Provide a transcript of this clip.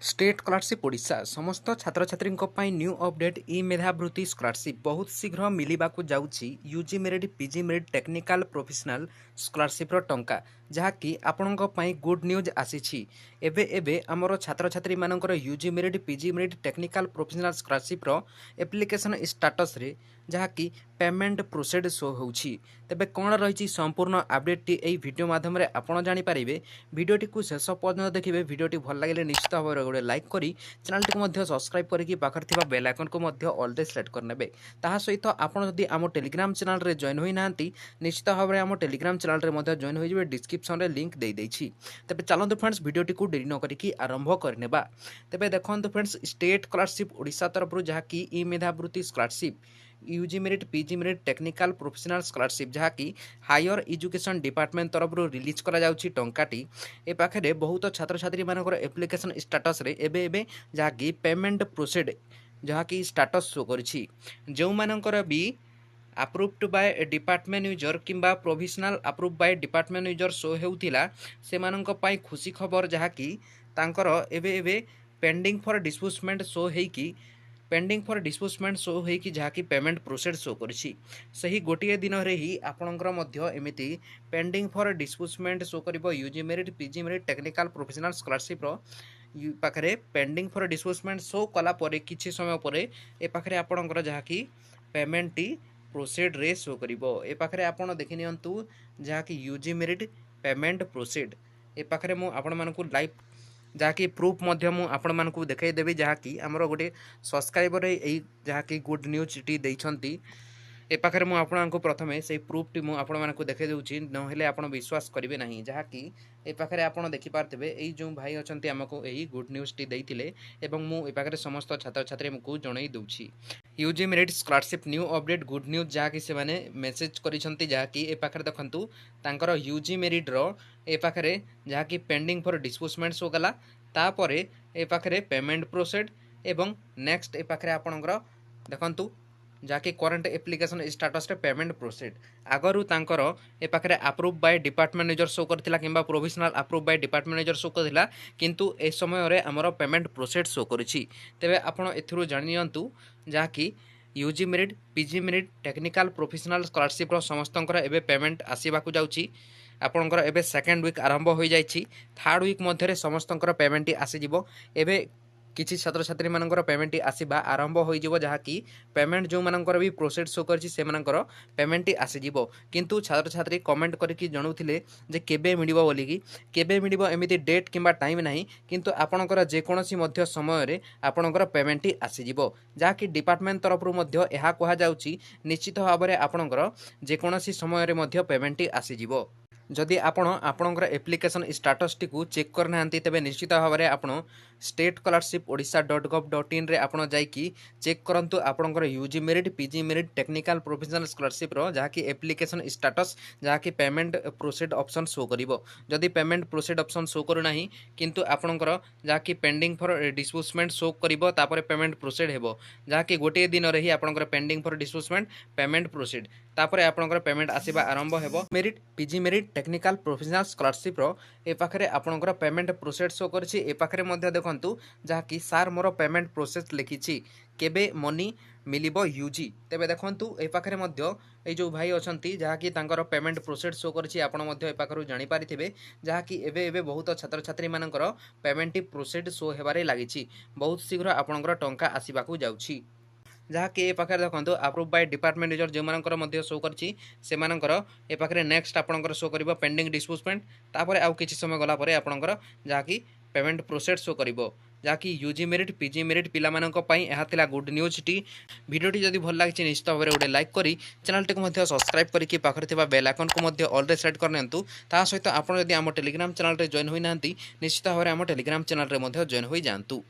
State scholarship Odisha समस्त छात्र छात्री न्यू अपडेट ई मेधावृत्ति स्कॉलरशिप बहुत शीघ्र मिलवाक जाऊँगी UG merit PG merit technical professional scholarship टंका जहाँकि आपण गुड न्यूज आसी एबे एबे आमर छात्र छात्री मानकर UG merit PG merit technical professional scholarship application status रे जहाँकि पेमेंट प्रोसेड शो होउछि तेबे कौन रही संपूर्ण अपडेट टी एई वीडियो माध्यम आपण जानीपारे वीडियोटी को शेष पर्यटन देखिए वीडियोटी भल लगे निश्चित भाव में गोटे लाइक करी चैनल टी सब्सक्राइब करके पाखर थिबा बेल आइकन को ऑल दे सिलेक्ट करनेबे ताहा सहित आपण जदि आम टेलीग्राम चैनल रे जॉइन होई नांती निश्चित भाव में आम टेलीग्राम चैनल रे मध्य जॉइन होई जिवे डिस्क्रिप्शन रे लिंक दे देछि तबे चलंतु फ्रेंड्स वीडियोटी को देरी न करिकी आरंभ करनेबा तबे देखंतु फ्रेंड्स स्टेट स्कॉलरशिप ओडिशा तरफ जहाँ कि ई मेधावृत्ति scholarship UG merit PG merit technical professional scholarship जहाँ कि हायर एजुकेशन डिपार्टमेंट तरफ रिलीज करा जाउछि टंकाटी ए पाखे बहुत छात्र छात्री मानकर एप्लिकेशन स्टाटस रे एबे एबे जहाँ कि पेमेंट प्रोसेड जहाँ कि स्टाटस शो करिछि जो मानकर भी अप्रूव्ड बाय डिपार्टमेंट यूजर किंबा provisional approve by department user show हेउथिला से मानक पाई खुशी खबर जहाँ कि तांकर एबे एबे पेंडिंग फॉर डिस्बर्समेंट शो हेकी पेंडिंग फॉर डिस्बर्समेंट शो होगी जहाँकि पेमेंट प्रोसेड शो करिछि सही गोटे दिन रे ही आपणकर मध्य एमिति पेंडिंग फॉर डिस्बर्समेंट शो करिवो UG merit PG merit technical professional scholarship पाखरे पेंडिंग फॉर डिस्बर्समेंट शो कला परे किछि समय परे ए पाखरे आपणकर जहाँकि पेमेंट टी प्रोसेड रे शो करिवो ए पाखरे आपण देखि नियंतु जहाँकि यूजी मेरिट पेमेंट प्रोसेड ए पाखरे मु आपण मानकु लाइव जहाँकि प्रूफ आपण मानकु देखाई देबी जहाँकि आमर गोटे सब्सक्राइबर यही जहाँकि गुड न्यूज टी देइछंती ए पाखरे मु आपको प्रथमे से प्रूफ टी मु आपण मानकु देखाई देउछि नहेले आपण विश्वास करिवे नाही जहाँकि ए पाखरे आपण देखि पारथिबे एई जो भाई अछंती हमको एही गुड न्यूज टी देइथिले एवं मु ए पाखरे समस्त छात्र छात्री को जणाई दउछि UG merit scholarship new update good news जहाँकि से माने मेसेज करिसंती जहाँकि ए पाखरे देखंतु तांकर यूजी मेरिट रो ए पाखरे जहाँकि पेंडिंग फॉर डिस्बर्समेंट शो गला तापरे ए पाखरे पेमेंट प्रोसेड एवं नेक्स्ट ए पाखरे आपणकर देखंतु जहाँकि करंट एप्लिकेशन स्टाटस रे पेमेंट प्रोसेड आगरु तांकर ए पाखरे approve by department user show करथिला किंबा provisional approve by department user show करथिला किंतु ए समय रे हमर पेमेंट प्रोसेड शो करिछि तेबे आपण एथिरु जानि नियंतु जहाँकि UG merit PG merit technical professional scholarship रो समस्तंकर एबे पेमेंट आसीबाकू जाउछि आपणकर एबे सेकेंड वीक आरंभ हो जाइछि थर्ड वीक मध्य समस्तंकर पेमेंट आसीजिवो एबे किछि छात्र छात्री मानकर पेमेंट आसीबा आरंभ हो जिवो जहाँकि पेमेंट जो मानकर भी प्रोसेड शो करछि से मानकर पेमेंट आसीजिवो किंतु छात्र छात्री कमेंट करके जणाउथिले जे केबे मिलिबो बोली कि केबे मिलिबो एमिति डेट किंबा टाइम नाही किंतु आपणकर जे कोनोसी मध्य समय रे आपणकर पेमेंट आसीजिवो जहाँकि डिपार्टमेंट तरफ मध्य एहा कहा जाउछि निश्चित भाव में आपणकर जे कोनोसी समय रे मध्य पेमेंट आसीजिवो जदि आपणकर एप्लिकेशन स्टाटस टी को चेक करना तेबे निश्चित भाव में आपण स्टेट स्कॉलरशिप ओडिशा .gov.in रे आपण जाइकी चेक करंतु आपणकर UG merit PG merit technical professional scholarship रो जहाँकि एप्लिकेशन स्टाटस जहाँकि पेमेंट प्रोसेड ऑप्शन शो करिवो जदि पेमेंट प्रोसेड ऑप्शन शो करू नाही किंतु आपणकर जहाँकि पेंडिंग फॉर डिस्बर्समेंट शो करिवो तापर पेमेंट प्रोसेड हेबो जहाँकि गोटे दिन रे ही आपणकर pending for disbursement payment processed तापर आपणकर पेमेंट आसीबा आरंभ हेबो merit PG merit technical professional scholarship रो ए पाखरे आपणकर पेमेंट प्रोसेड शो करछि ए पाखरे मध्य देखंतु जहाँकि सार मोर पेमेंट प्रोसेस लिखिछि केबे मनी मिलिबो यूजी तेबे देखंतु ए पाखरे मध्य ए जो भाई अछंती जहाँकि तांकर पेमेंट प्रोसेड शो करछि आपण मध्य ए पाखरु जानि पारिथिबे जहाँकि एबे एबे बहुत छात्र छात्री मानकर पेमेंट प्रोसेड शो हेबारे लागिछि बहुत शीघ्र आपणकर टंका आसीबाकू जाउछि जहाँकि ए पाखे देखो अप्रूव बाय डिपार्टमेंट यूजर जो मानकर मध्य शो करछि से मानकर ए पाखे नेक्स्ट आपणकर शो करिवो पेंडिंग डिस्बर्समेंट तापर आउ किछि समय गला परे आपणकर जहाँकि पेमेंट प्रोसेड शो करिवो जहाँकि यूजी मेरिट पीजी मेरिट पिला मानक पई एहा थिला गुड न्यूज टी वीडियोटी जदि भल लागिछि निश्चित भाव में गोटे लाइक करी चैनल टी को मध्य सब्सक्राइब करके पाखरे थिबा बेल आइकन को मध्य ऑल रे सेट करनेंतु ता सहित आपण जदि हम टेलीग्राम चैनल रे जॉइन होई नांती निश्चित भाव में हम टेलीग्राम चैनल रे मध्य जॉइन होई जांतु।